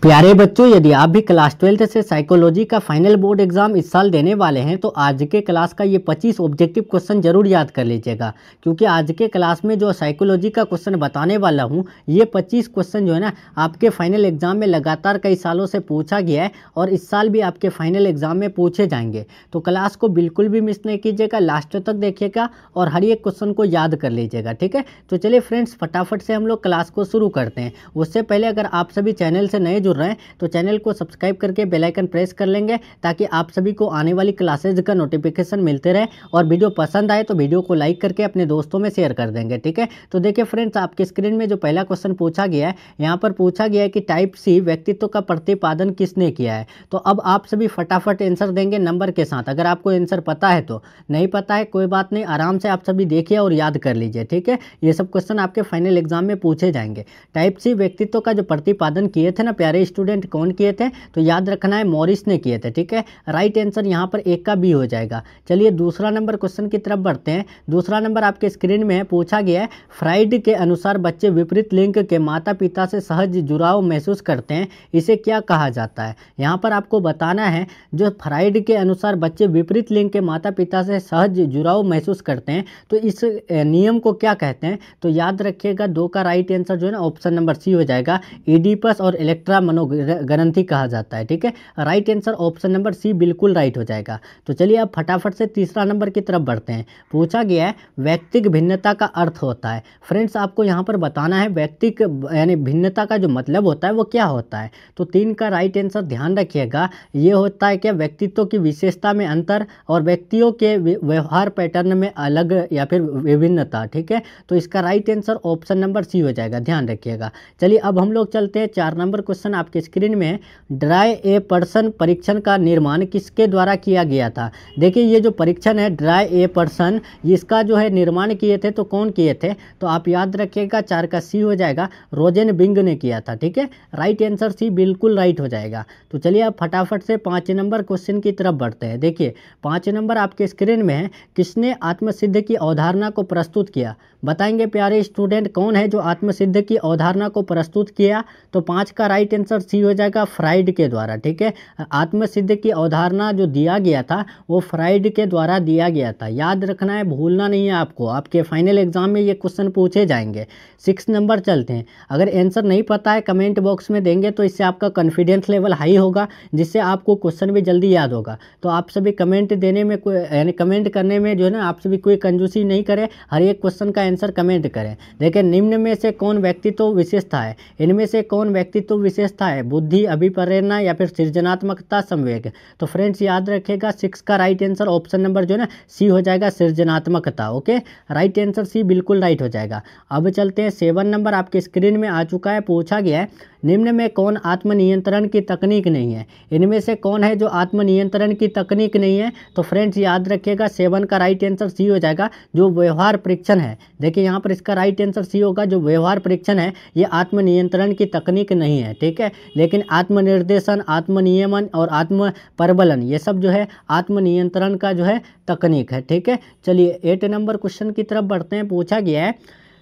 प्यारे बच्चों, यदि आप भी क्लास 12th से साइकोलॉजी का फाइनल बोर्ड एग्जाम इस साल देने वाले हैं तो आज के क्लास का ये 25 ऑब्जेक्टिव क्वेश्चन जरूर याद कर लीजिएगा। क्योंकि आज के क्लास में जो साइकोलॉजी का क्वेश्चन बताने वाला हूँ ये 25 क्वेश्चन जो है ना आपके फाइनल एग्जाम में लगातार कई सालों से पूछा गया है और इस साल भी आपके फाइनल एग्जाम में पूछे जाएंगे। तो क्लास को बिल्कुल भी मिस नहीं कीजिएगा, लास्ट तक देखिएगा और हर एक क्वेश्चन को याद कर लीजिएगा। ठीक है, तो चलिए फ्रेंड्स फटाफट से हम लोग क्लास को शुरू करते हैं। उससे पहले अगर आप सभी चैनल से नए जुड़ रहे हैं तो चैनल को सब्सक्राइब करके बेल आइकन प्रेस कर लेंगे ताकि आप सभी को आने वाली क्लासेज का नोटिफिकेशन मिलते रहे। और वीडियो पसंद आए तो वीडियो को लाइक करके अपने दोस्तों में शेयर कर देंगे। ठीक है, तो देखिए फ्रेंड्स, आपके स्क्रीन में जो पहला क्वेश्चन पूछा गया है, यहाँ पर पूछा गया है कि टाइप सी व्यक्तित्व का प्रतिपादन किसने किया है। तो अब आप सभी फटाफट आंसर देंगे नंबर के साथ। अगर आपको आंसर पता है तो, नहीं पता है कोई बात नहीं, आराम से आप सभी देखिए और याद कर लीजिए। ठीक है, ये सब क्वेश्चन आपके फाइनल एग्जाम में पूछे जाएंगे। टाइप सी व्यक्तित्व का जो प्रतिपादन किए थे ना प्यारे स्टूडेंट, कौन किए थे? तो याद रखना है मॉरिस ने किए थे। ठीक है, राइट आंसर यहाँ पर एक का बी हो जाएगा। चलिए दूसरा नंबर क्वेश्चन की तरफ बढ़ते हैं। दूसरा नंबर आपके स्क्रीन में है, पूछा गया है फ्राइड के अनुसार बच्चे विपरीत लिंग के माता पिता से सहज जुड़ाव महसूस करते हैं, इसे क्या कहा जाता है। यहाँ पर आपको बताना है जो फ्राइड के अनुसार बच्चे विपरीत लिंग के माता पिता से सहज जुड़ाव महसूस करते हैं तो इस नियम को क्या कहते हैं। तो याद रखिएगा दो का राइट आंसर जो है ना ऑप्शन नंबर सी हो जाएगा, इडिपस और इलेक्ट्रा मनोग्रंथि कहा जाता है। ठीक है, right answer option number C बिल्कुल राइट हो जाएगा। तो चलिए अब फटाफट से तीसरा नंबर की तरफ बढ़ते हैं। पूछा गया है व्यक्तिक भिन्नता का अर्थ होता है। फ्रेंड्स आपको यहाँ पर बताना है व्यक्तिक यानी भिन्नता का जो मतलब होता है वो क्या होता है। तो तीन का राइट आंसर ध्यान रखिएगा, ये होता है क्या व्यक्तित्व की विशेषता में अंतर और व्यक्तियों के व्यवहार पैटर्न में अलग या फिर विभिन्नता। ठीक है, तो इसका right answer option number C हो जाएगा, ध्यान रखिएगा। चलिए अब हम लोग चलते हैं 4 नंबर क्वेश्चन आपके स्क्रीन में। ड्राई ए पर्सन परीक्षण का निर्माण किसके द्वारा किया गया था। देखिए ये जो परीक्षण है ड्राई ए पर्सन, इसका जो है निर्माण किए थे तो कौन किए थे। तो आप याद रखिएगा 4 का सी हो जाएगा, रोजेन बिंग ने किया था। ठीक है, राइट आंसर सी बिल्कुल राइट हो जाएगा। तो चलिए आप फटाफट से 5 नंबर क्वेश्चन की तरफ बढ़ते हैं। देखिए 5 नंबर आपके स्क्रीन में है, किसने आत्मसिद्ध की अवधारणा को प्रस्तुत किया। बताएंगे प्यारे स्टूडेंट कौन है जो आत्मसिद्ध की अवधारणा को प्रस्तुत किया। तो 5 का राइट आंसर सी हो जाएगा, फ्राइड के द्वारा। ठीक है, आत्मसिद्ध की अवधारणा जो दिया गया था वो फ्राइड के द्वारा दिया गया था। याद रखना है, भूलना नहीं है आपको, आपके फाइनल एग्जाम में ये क्वेश्चन पूछे जाएंगे। 6 नंबर चलते हैं। अगर आंसर नहीं पता है कमेंट बॉक्स में देंगे तो इससे आपका कॉन्फिडेंस लेवल हाई होगा, जिससे आपको क्वेश्चन भी जल्दी याद होगा। तो आप सभी कमेंट देने में कोई यानी कमेंट करने में जो है ना आप सभी कोई कंजूसी नहीं करें, हर एक क्वेश्चन का आंसर कमेंट करें। देखिए निम्न में से कौन व्यक्तित्व विशेषता है, इनमें से कौन व्यक्तित्व विशेषता है, बुद्धि, अभिप्रेरणा या फिर सृजनात्मकता, संवेग। तो फ्रेंड्स याद रखिएगा 6 का राइट आंसर ऑप्शन नंबर जो है ना सी हो जाएगा, सृजनात्मकता। ओके, राइट आंसर सी बिल्कुल राइट हो जाएगा। अब चलते हैं 7 नंबर आपके स्क्रीन में आ चुका है। पूछा गया है निम्न में कौन आत्मनियंत्रण की तकनीक नहीं है। इनमें से कौन है जो आत्मनियंत्रण की तकनीक नहीं है। तो फ्रेंड्स याद रखिएगा 7 का राइट आंसर सी हो जाएगा, जो व्यवहार परीक्षण है। देखिए यहाँ पर इसका राइट आंसर सी होगा, जो व्यवहार परीक्षण है ये आत्मनियंत्रण की तकनीक नहीं है। ठीक है, लेकिन आत्मनिर्देशन, आत्मनियमन और आत्म प्रबलन ये सब जो है आत्मनियंत्रण का जो है तकनीक है। ठीक है, चलिए 8 नंबर क्वेश्चन की तरफ बढ़ते हैं। पूछा गया है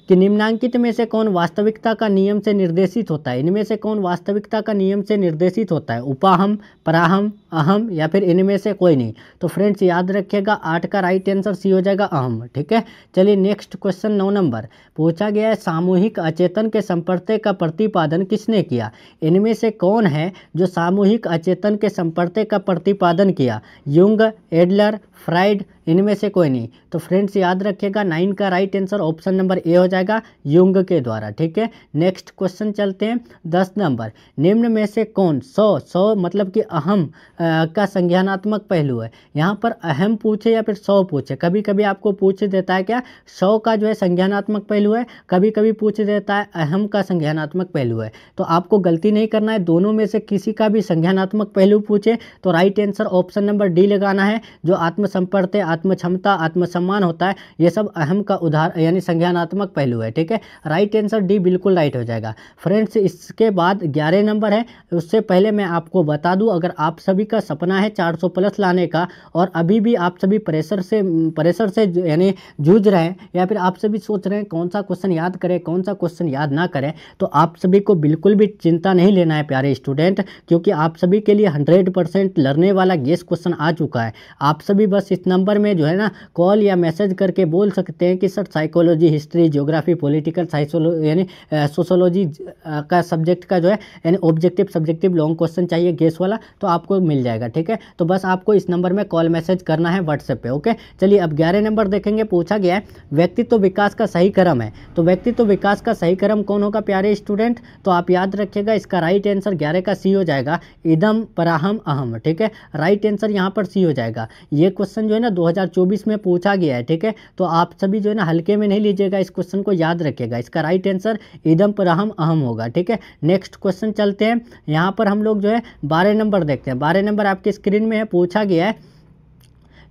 कि निम्नांकित में से कौन वास्तविकता का नियम से निर्देशित होता है। इनमें से कौन वास्तविकता का नियम से निर्देशित होता है, उपाहम, पराहम, अहम या फिर इनमें से कोई नहीं। तो फ्रेंड्स याद रखिएगा 8 का राइट आंसर सी हो जाएगा, अहम। ठीक है, चलिए नेक्स्ट क्वेश्चन 9 नंबर। पूछा गया है सामूहिक अचेतन के संपर्क का प्रतिपादन किसने किया। इनमें से कौन है जो सामूहिक अचेतन के संपर्क का प्रतिपादन किया, युंग, एडलर, फ्राइड, इनमें से कोई नहीं। तो फ्रेंड्स याद रखिएगा 9 का right answer option number A हो जाएगा, युंग के द्वारा। ठीक है, नेक्स्ट क्वेश्चन चलते हैं 10 नंबर। निम्न में से कौन 100 मतलब कि अहम का संज्ञानात्मक पहलू है। यहाँ पर अहम पूछे या फिर 100 पूछे, कभी कभी आपको पूछ देता है क्या 100 का जो है संज्ञानात्मक पहलू है, कभी कभी पूछ देता है अहम का संज्ञानात्मक पहलू है। तो आपको गलती नहीं करना है, दोनों में से किसी का भी संज्ञानात्मक पहलू पूछे तो right answer option number D लगाना है, जो आत्मसंपर्क आत्मक्षमता, आत्मसम्मान होता है, ये सब अहम का उदाहरण यानी संज्ञानात्मक पहलू है। ठीक है, राइट आंसर डी बिल्कुल राइट हो जाएगा। फ्रेंड्स, इसके बाद 11 नंबर है। उससे पहले मैं आपको बता दूं, अगर आप सभी का सपना है 400 प्लस लाने का और अभी भी आप सभी प्रेशर से यानी जूझ रहे हैं, या फिर आप सभी सोच रहे हैं कौन सा क्वेश्चन याद करें, कौन सा क्वेश्चन याद ना करें, तो आप सभी को बिल्कुल भी चिंता नहीं लेना है प्यारे स्टूडेंट, क्योंकि आप सभी के लिए 100% लर्ने वाला गेस क्वेश्चन आ चुका है। आप सभी बस इस नंबर में जो है ना कॉल या मैसेज करके बोल सकते हैं कि sir psychology, history, geography, political psychology यानी सोशोलॉजी का सब्जेक्ट का जो है यानी ऑब्जेक्टिव सब्जेक्टिव लॉन्ग क्वेश्चन चाहिए गेस वाला, तो आपको मिल जाएगा। ठीक है, तो बस आपको इस नंबर में कॉल मैसेज करना है व्हाट्सएप पे। ओके, चलिए अब 11 नंबर देखेंगे। पूछा गया है व्यक्तित्व विकास का सही क्रम है, तो व्यक्तित्व विकास का सही क्रम कौन होगा प्यारे स्टूडेंट? तो आप याद रखिएगा, इसका राइट आंसर 11 का सी हो जाएगा, इदम पराहम अहम। ठीक है, राइट आंसर यहाँ पर सी हो जाएगा। ये क्वेश्चन जो है ना 2024 में पूछा गया है। ठीक है, तो आप सभी जो है ना हल्के में नहीं लीजिएगा, इस क्वेश्चन को याद रखिएगा। इसका राइट आंसर इदम पराहम अहम होगा। ठीक है, नेक्स्ट क्वेश्चन चलते हैं। यहाँ पर हम लोग जो है 12 नंबर देखते हैं। 12 नंबर आपकी स्क्रीन में है। पूछा गया है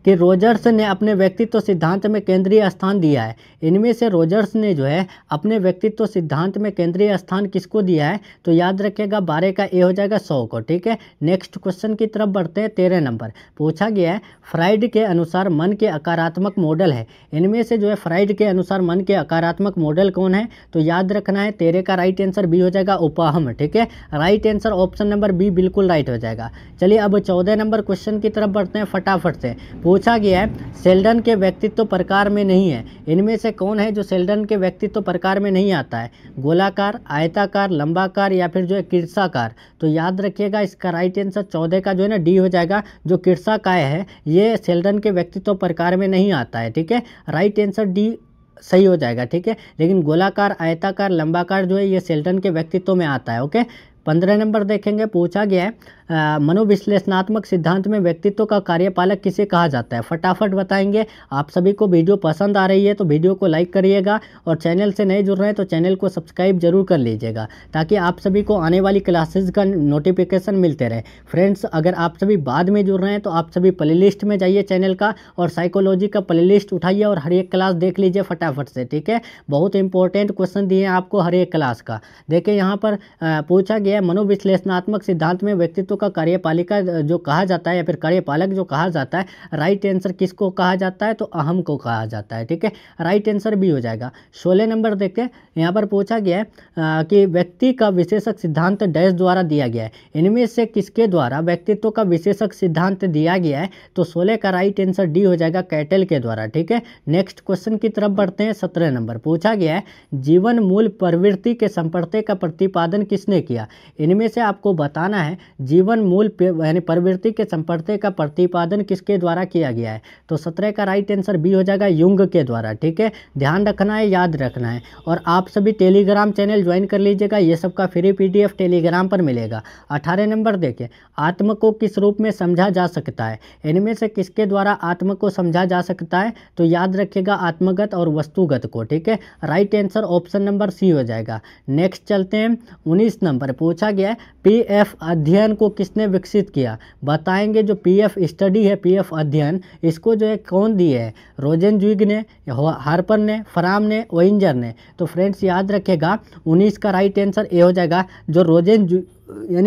कि रोजर्स ने अपने व्यक्तित्व सिद्धांत में केंद्रीय स्थान दिया है। इनमें से रोजर्स ने जो है अपने व्यक्तित्व सिद्धांत में केंद्रीय स्थान किसको दिया है? तो याद रखिएगा 12 का ए हो जाएगा 100 को। ठीक है, नेक्स्ट क्वेश्चन की तरफ बढ़ते हैं। 13 नंबर पूछा गया है फ्राइड के अनुसार मन के अकारात्मक मॉडल है। इनमें से जो है फ्राइड के अनुसार मन के अकारात्मक मॉडल कौन है? तो याद रखना है 13 का राइट आंसर बी हो जाएगा, उपाहम। ठीक है, right answer option number B बिल्कुल राइट हो जाएगा। चलिए अब 14 नंबर क्वेश्चन की तरफ बढ़ते हैं फटाफट से। पूछा गया है शेल्डन के व्यक्तित्व प्रकार में नहीं है। इनमें से कौन है जो शेल्डन के व्यक्तित्व प्रकार में नहीं आता है? गोलाकार, आयताकार, लंबाकार या फिर जो है किरसाकार? तो याद रखिएगा इसका राइट आंसर 14 का जो है ना डी हो जाएगा। जो किरसाकार है ये शेल्डन के व्यक्तित्व प्रकार में नहीं आता है। ठीक है, राइट आंसर डी सही हो जाएगा। ठीक है, लेकिन गोलाकार, आयताकार, लंबाकार जो है ये शेल्डन के व्यक्तित्व में आता है। ओके, 15 नंबर देखेंगे। पूछा गया है मनोविश्लेषणात्मक सिद्धांत में व्यक्तित्व का कार्यपालक किसे कहा जाता है? फटाफट बताएंगे। आप सभी को वीडियो पसंद आ रही है तो वीडियो को लाइक करिएगा, और चैनल से नए जुड़ रहे हैं तो चैनल को सब्सक्राइब जरूर कर लीजिएगा, ताकि आप सभी को आने वाली क्लासेस का नोटिफिकेशन मिलते रहे। फ्रेंड्स, अगर आप सभी बाद में जुड़ रहे हैं तो आप सभी प्लेलिस्ट में जाइए चैनल का, और साइकोलॉजी का प्लेलिस्ट उठाइए और हर एक क्लास देख लीजिए फटाफट से। ठीक है, बहुत इंपॉर्टेंट क्वेश्चन दिए हैं आपको हर एक क्लास का। देखिए यहाँ पर पूछा गया मनोविश्लेषणात्मक सिद्धांत में व्यक्तित्व का कार्यपालिका जो कहा जाता है या फिर कार्यपालक जो कहा जाता है, राइट आंसर किसको कहा जाता है? तो अहम को कहा जाता है। ठीक है, राइट आंसर भी हो जाएगा। 16 नंबर देखते हैं। यहाँ पर पूछा गया है कि व्यक्ति का विशेषक सिद्धांत डैश द्वारा दिया गया है। इनमें से किसके द्वारा व्यक्तित्व का विशेषक सिद्धांत दिया गया है? तो 16 का राइट आंसर डी हो जाएगा, कैटल के द्वारा। ठीक है, नेक्स्ट क्वेश्चन की तरफ बढ़ते हैं। 17 नंबर पूछा गया है जीवन मूल प्रवृत्ति के संपर्क का प्रतिपादन किसने किया? इनमें से आपको बताना है जीवन मूल यानी प्रवृत्ति के संपर्क का प्रतिपादन किसके द्वारा किया गया है? तो 17 का राइट आंसर बी हो जाएगा, युंग के द्वारा। ठीक है, ध्यान रखना है, याद रखना है। और आप सभी टेलीग्राम चैनल ज्वाइन कर लीजिएगा, ये सब का फ्री PDF टेलीग्राम पर मिलेगा। 18 नंबर देखें, आत्म को किस रूप में समझा जा सकता है? इनमें से किसके द्वारा आत्म को समझा जा सकता है? तो याद रखिएगा आत्मगत और वस्तुगत को। ठीक है, right answer option number C हो जाएगा। नेक्स्ट चलते हैं। 19 नंबर पूछा गया है PF अध्ययन को किसने विकसित किया? बताएंगे जो PF स्टडी है, PF अध्ययन, इसको जो है कौन दिए है? रोजेनज्विग ने, हार्पर ने, फ्राम ने, ओइंजर ने? तो फ्रेंड्स याद रखेगा 19 का राइट आंसर ए हो जाएगा। जो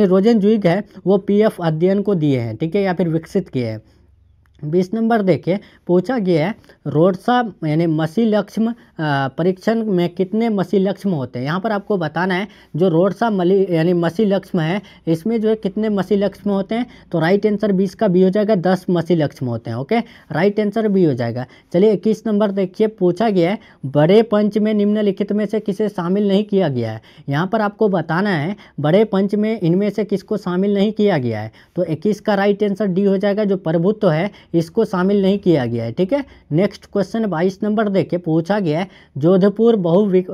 रोजेनज्विग है वो PF अध्ययन को दिए हैं। ठीक है, या फिर विकसित किए हैं। 20 नंबर देखिए, पूछा गया है रोडसा यानी मसीलक्ष्म परीक्षण में कितने मसीलक्ष्म होते हैं? यहाँ पर आपको बताना है जो रोडसा यानी मसीलक्ष्म है, इसमें जो है कितने मसीलक्ष्म होते हैं? तो राइट आंसर 20 का बी हो जाएगा, 10 मसीलक्ष्म होते हैं। ओके, राइट आंसर बी हो जाएगा। चलिए 21 नंबर देखिए, पूछा गया है बड़े पंच में निम्नलिखित में से किसे शामिल नहीं किया गया है? यहाँ पर आपको बताना है बड़े पंच में इनमें से किसको शामिल नहीं किया गया है? तो 21 का राइट आंसर डी हो जाएगा, जो प्रभुत्व है इसको शामिल नहीं किया गया है। ठीक है, नेक्स्ट क्वेश्चन 22 नंबर देखिए, पूछा गया है जोधपुर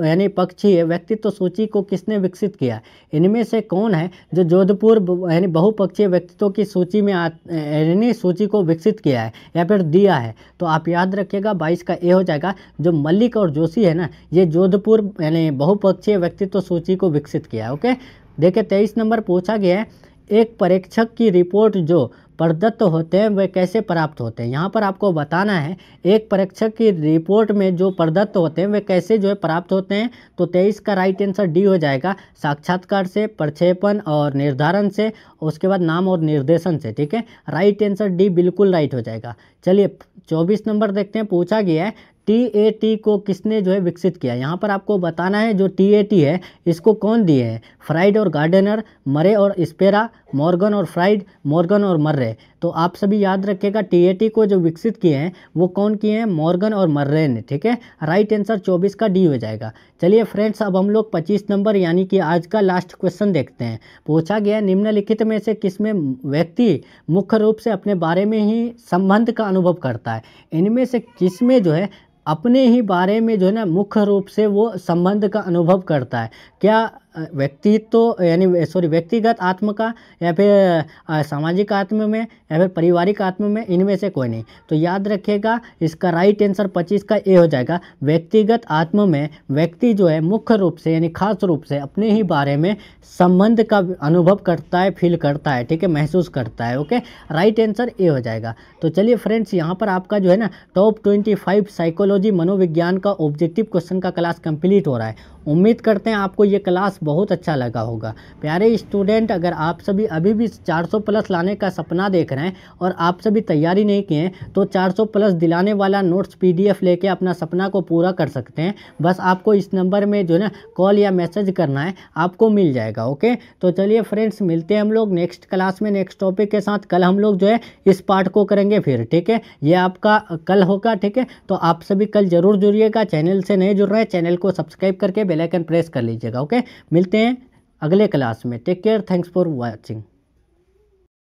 यानी पक्षीय व्यक्तित्व सूची को किसने विकसित किया? इनमें से कौन है जो जोधपुर यानी बहुपक्षीय व्यक्तित्व की सूची में यानी सूची को विकसित किया है या फिर दिया है? तो आप याद रखिएगा 22 का ए हो जाएगा। जो मल्लिक और जोशी है ना, ये जोधपुर यानी बहुपक्षीय व्यक्तित्व सूची को विकसित किया है। ओके, देखिए 23 नंबर पूछा गया है एक परीक्षक की रिपोर्ट जो प्रदत्त होते हैं वे कैसे प्राप्त होते हैं। यहाँ पर आपको बताना है एक परीक्षक की रिपोर्ट में जो प्रदत्त होते हैं वे कैसे जो है प्राप्त होते हैं। तो 23 का राइट आंसर डी हो जाएगा, साक्षात्कार से, प्रक्षेपण और निर्धारण से, उसके बाद नाम और निर्देशन से। ठीक है, राइट आंसर डी बिल्कुल राइट हो जाएगा। चलिए 24 नंबर देखते हैं, पूछा गया है TAT को किसने जो है विकसित किया। यहाँ पर आपको बताना है जो TAT है इसको कौन दिए हैं, फ्राइड और गार्डनर, मरे और स्पेरा, मॉर्गन और फ्राइड, मॉर्गन और मर्रे। तो आप सभी याद रखिएगा TAT को जो विकसित किए हैं वो कौन किए हैं, मॉर्गन और मर्रे ने। ठीक है, राइट आंसर 24 का डी हो जाएगा। चलिए फ्रेंड्स अब हम लोग 25 नंबर यानी कि आज का लास्ट क्वेश्चन देखते हैं। पूछा गया निम्नलिखित में से किसमें व्यक्ति मुख्य रूप से अपने बारे में ही संबंध का अनुभव करता है। इनमें से किसमें जो है अपने ही बारे में जो है ना मुख्य रूप से वो संबंध का अनुभव करता है। क्या व्यक्तित्व यानी व्यक्तिगत आत्म का, या फिर सामाजिक आत्म में, या फिर पारिवारिक आत्म में, इनमें से कोई नहीं। तो याद रखिएगा इसका राइट आंसर 25 का ए हो जाएगा। व्यक्तिगत आत्म में व्यक्ति जो है मुख्य रूप से यानी खास रूप से अपने ही बारे में संबंध का अनुभव करता है, फील करता है। ठीक है, महसूस करता है। ओके, राइट आंसर ए हो जाएगा। तो चलिए फ्रेंड्स यहाँ पर आपका जो है ना टॉप 25 साइकोलॉजी मनोविज्ञान का ऑब्जेक्टिव क्वेश्चन का क्लास कंप्लीट हो रहा है। उम्मीद करते हैं आपको ये क्लास बहुत अच्छा लगा होगा। प्यारे स्टूडेंट, अगर आप सभी अभी भी 400 प्लस लाने का सपना देख रहे हैं और आप सभी तैयारी नहीं किए हैं तो 400 प्लस दिलाने वाला नोट्स PDF लेके अपना सपना को पूरा कर सकते हैं। बस आपको इस नंबर में जो है ना कॉल या मैसेज करना है, आपको मिल जाएगा। ओके, तो चलिए फ्रेंड्स मिलते हैं हम लोग नेक्स्ट क्लास में नेक्स्ट टॉपिक के साथ। कल हम लोग जो है इस पार्ट को करेंगे फिर। ठीक है, ये आपका कल होगा। ठीक है, तो आप सभी कल जरूर जुड़िएगा। चैनल से नए जुड़ रहे हैं चैनल को सब्सक्राइब करके बेल आइकन प्रेस कर लीजिएगा। ओके, मिलते हैं अगले क्लास में। Take care, thanks for watching.